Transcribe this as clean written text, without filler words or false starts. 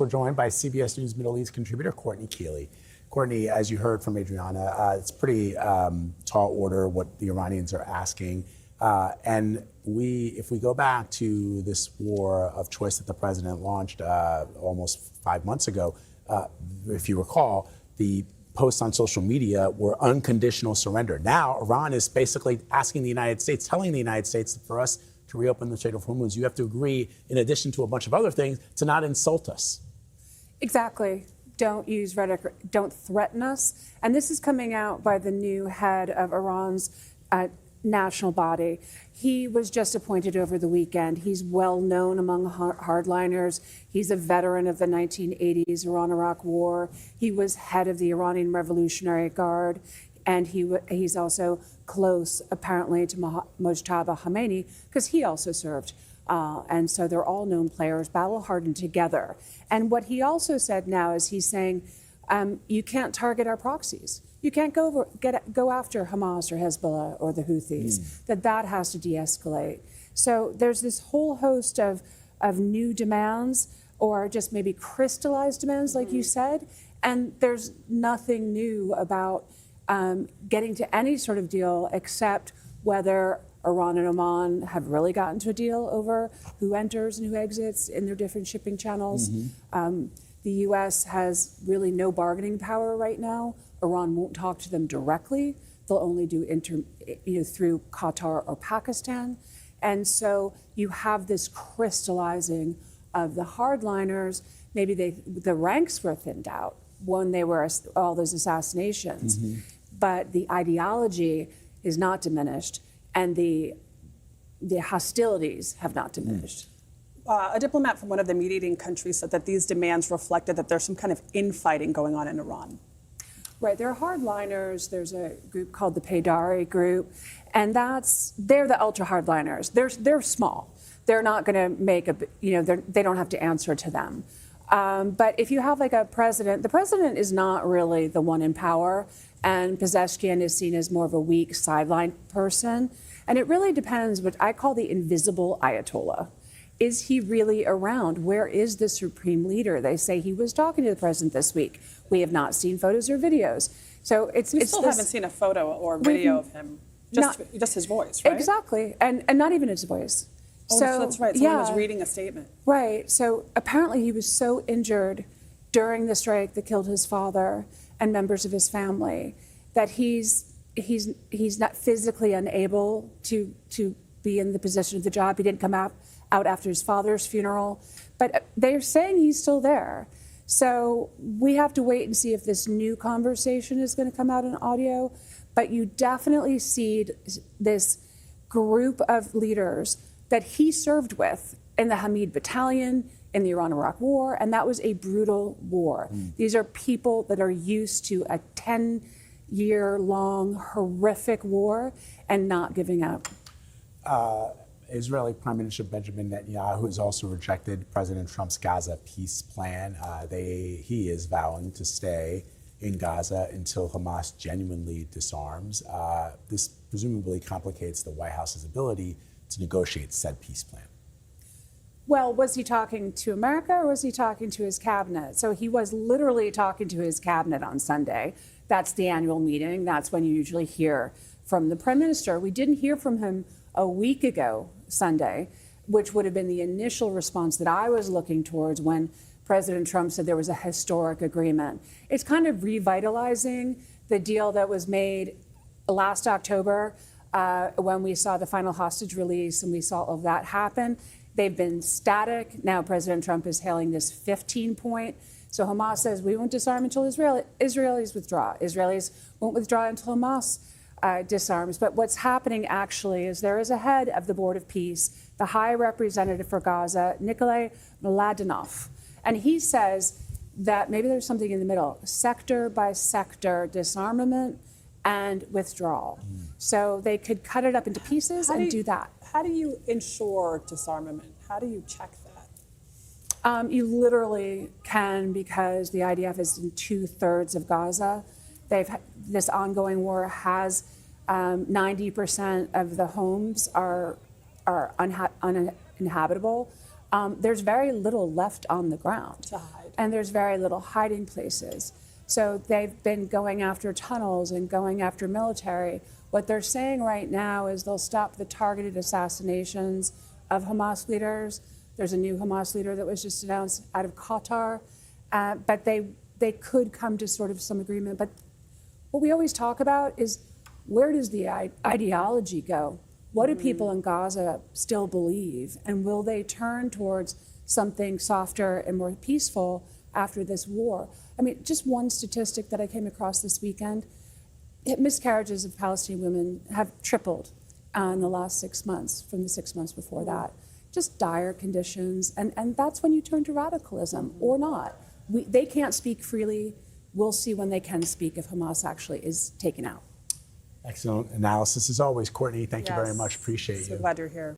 We're joined by CBS News Middle East contributor Courtney Kealy. Courtney, as you heard from Adriana, it's pretty tall order what the Iranians are asking. And if we go back to this war of choice that the president launched almost 5 months ago, if you recall, the posts on social media were unconditional surrender. Now, Iran is basically asking the United States, telling the United States that for us to reopen the Strait of Hormuz, you have to agree, in addition to a bunch of other things, to not insult us. Exactly. Don't use rhetoric, don't threaten us. And this is coming out by the new head of Iran's national body. He was just appointed over the weekend. He's well known among hardliners. He's a veteran of the 1980s Iran-Iraq War. He was head of the Iranian Revolutionary Guard. And he's also close, apparently, to Mojtaba Khomeini, because he also served. And so they're all known players, battle-hardened together. And what he also said now is he's saying, you can't target our proxies. You can't go after Hamas or Hezbollah or the Houthis, that has to de-escalate. So there's this whole host of new demands, or just maybe crystallized demands, like you said. And there's nothing new about getting to any sort of deal except whether Iran and Oman have really gotten to a deal over who enters and who exits in their different shipping channels. The U.S. has really no bargaining power right now. Iran won't talk to them directly. They'll only do through Qatar or Pakistan. And so you have this crystallizing of the hardliners. Maybe the ranks were thinned out when they were all those assassinations, but the ideology is not diminished, and the hostilities have not diminished. A diplomat from one of the mediating countries said that these demands reflected that there's some kind of infighting going on in Iran. Right, there are hardliners. There's a group called the Paydari group, and they're the ultra hardliners. They're small. They're not going to make they don't have to answer to them. But if you have like a president, the president is not really the one in power, and Pezeshkian is seen as more of a weak sideline person. And it really depends what I call the invisible Ayatollah. Is he really around? Where is the supreme leader? They say he was talking to the president this week. We have not seen photos or videos. So we still haven't seen a photo or video of him. Just his voice, right? Exactly, and not even his voice. Oh, so that's right. Someone was reading a statement. Right. So apparently he was so injured during the strike that killed his father and members of his family that he's not physically unable to be in the position of the job. He didn't come out after his father's funeral, but they're saying he's still there. So we have to wait and see if this new conversation is going to come out in audio. But you definitely see this group of leaders that he served with in the Hamid Battalion, in the Iran-Iraq War, and that was a brutal war. These are people that are used to a 10-year-long horrific war and not giving up. Israeli Prime Minister Benjamin Netanyahu has also rejected President Trump's Gaza peace plan. He is vowing to stay in Gaza until Hamas genuinely disarms. This presumably complicates the White House's ability to negotiate said peace plan. Well, was he talking to America or was he talking to his cabinet? So he was literally talking to his cabinet on Sunday. That's the annual meeting. That's when you usually hear from the prime minister. We didn't hear from him a week ago Sunday, which would have been the initial response that I was looking towards when President Trump said there was a historic agreement. It's kind of revitalizing the deal that was made last October when we saw the final hostage release and we saw all of that happen. They've been static. Now President Trump is hailing this 15-point. So Hamas says we won't disarm until Israelis withdraw. Israelis won't withdraw until Hamas disarms. But what's happening actually is there is a head of the Board of Peace, the High Representative for Gaza, Nikolai Mladenov. And he says that maybe there's something in the middle, sector by sector disarmament and withdrawal. So they could cut it up into pieces and do that. How do you ensure disarmament? How do you check that? You literally can, because the IDF is in 2/3 of Gaza. This ongoing war has 90% of the homes are uninhabitable. There's very little left on the ground. To hide. and there's very little hiding places. So they've been going after tunnels and going after military. What they're saying right now is they'll stop the targeted assassinations of Hamas leaders. There's a new Hamas leader that was just announced out of Qatar, but they could come to sort of some agreement. But what we always talk about is, where does the ideology go? What do people in Gaza still believe? And will they turn towards something softer and more peaceful after this war? I mean, just one statistic that I came across this weekend, miscarriages of Palestinian women have tripled in the last 6 months from the 6 months before that. Just dire conditions. And that's when you turn to radicalism or not. They can't speak freely. We'll see when they can speak if Hamas actually is taken out. Excellent analysis as always, Courtney. Thank you very Yes. much. Appreciate So you. glad you're here.